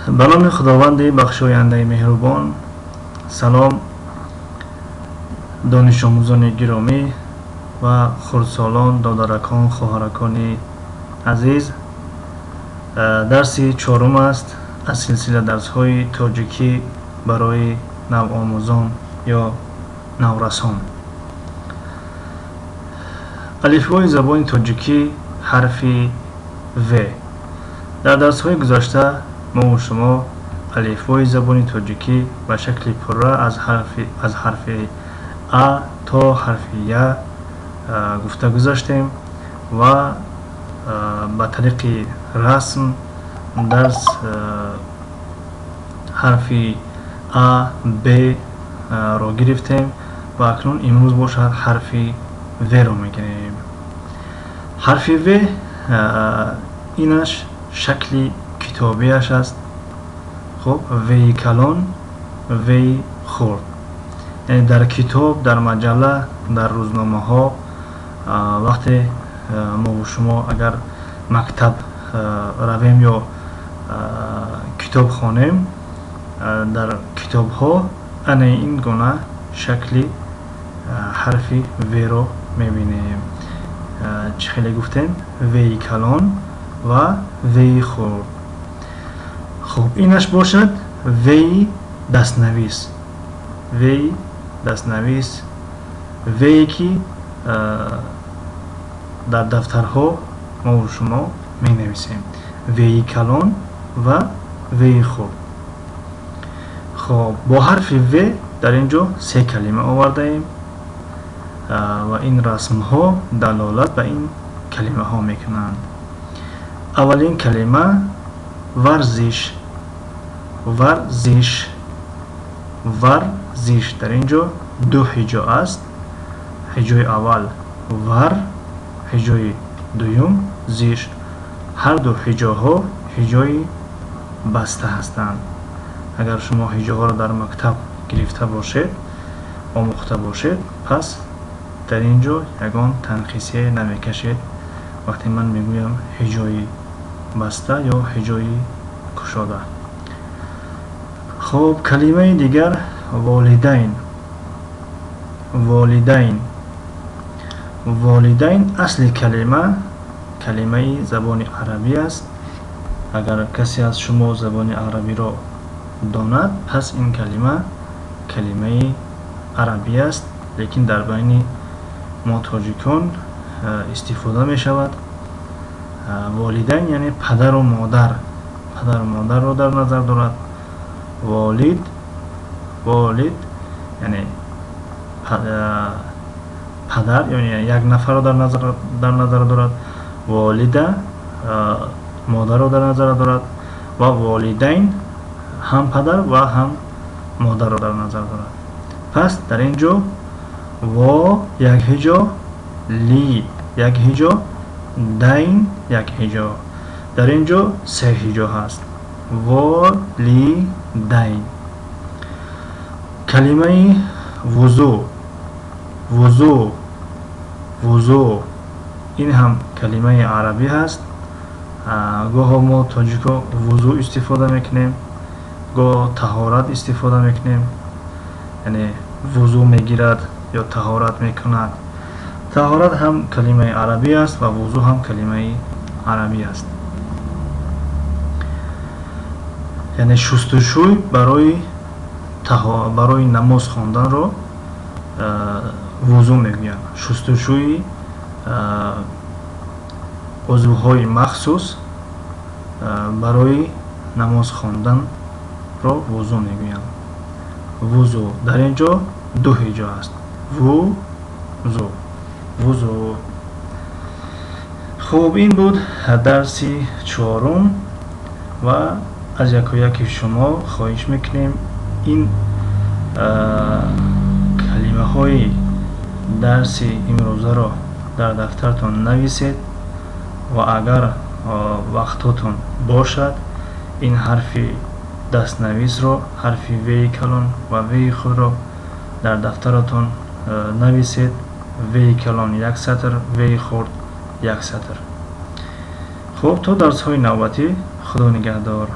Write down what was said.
به نام خداوند بخشاینده مهربان. سلام دانش آموزان گرامی و خردسالان، دادرکان، خواهرکان عزیز. درس چهارم است از سلسله درس های تاجیکی برای نوآموزان یا نورسان. الفبای زبان تاجیکی حرف و. در درس های گذشته ما و شما الفبای زبان تاجیکی به شکل پره از حرف ا تا حرف ی گفته گذاشتیم و به طریق رسم درس حرف ا ب را گرفتیم و اکنون امروز باشد حرف و را میگیریم. حرف و اینش شکل کتابیش است. خب وی کلان، وی خرد، یعنی در کتاب، در مجله، در روزنامه ها وقتی ما و شما اگر مکتب رویم یا کتاب خوانیم، در کتاب ها این گونه شکل حرف و را میبینیم. چه خیلی گفتیم؟ وی کلان و وی خرد. خب اینش باشد وی دستنویس. وی دستنویس، وی که در دفترها ما و شما می نویسیم. وی کلان و وی خرد. خب با حرف و در اینجا سه کلمه آورده ایم و این رسم ها دلالت به این کلمه ها میکنند. اولین کلمه ورزش. ورزش، ورزش. در اینجا دو هجا است. هجای اول ور، هجای دوم زیش. هر دو هجاها هجای بسته هستند. اگر شما هجاها را در مکتب گرفته باشید، آموخته باشید، پس در اینجا یگان تنخیصی نمیکشید وقتی من میگویم هجای بسته یا هجای کشاده. خب کلمه دیگر والدین. والدین، والدین اصل کلمه زبان عربی است. اگر کسی از شما زبان عربی را داند، پس این کلمه عربی است، لیکن در بین ما تاجیکان استفاده می شود. والدین یعنی پدر و مادر. پدر و مادر را در نظر دارد. والد، والد یعنی پدر، یعنی یک نفر را در نظر دارد. والده مادر را در نظر دارد و والدین هم پدر و هم مادر را در نظر دارد. پس در اینجا و یک هجا، لی یک هجا، دین یک هجا. در اینجا سه هجا هست. والدین. کلمه وضو. وضو، وضو این هم کلمه عربی هست. گاه ما تاجیکا وضو استفاده میکنیم، گاه طهارت استفاده میکنیم، یعنی وضو میگیرد یا طهارت میکند. طهارت هم کلمه عربی است و وضو هم کلمه عربی است. یعنی شستشوی برای نماز خواندن را وضو میگویند. شستشوی عضوهای مخصوص برای نماز خواندن را وضو میگویند. وضو در اینجا دو هجا است. وضو، وضو. خب این بود درس چهارم و از یک شما خواهش میکنیم این کلمه های درس امروزه را در دفترتان نویسید و اگر وقتتون باشد این حرف دستنویس را، حرف وی کلان و وی خود را در دفترتان نویسید. وی کلان یک سطر، وی خرد یک سطر. خب تا درس های نوبتی، خدا نگهدار.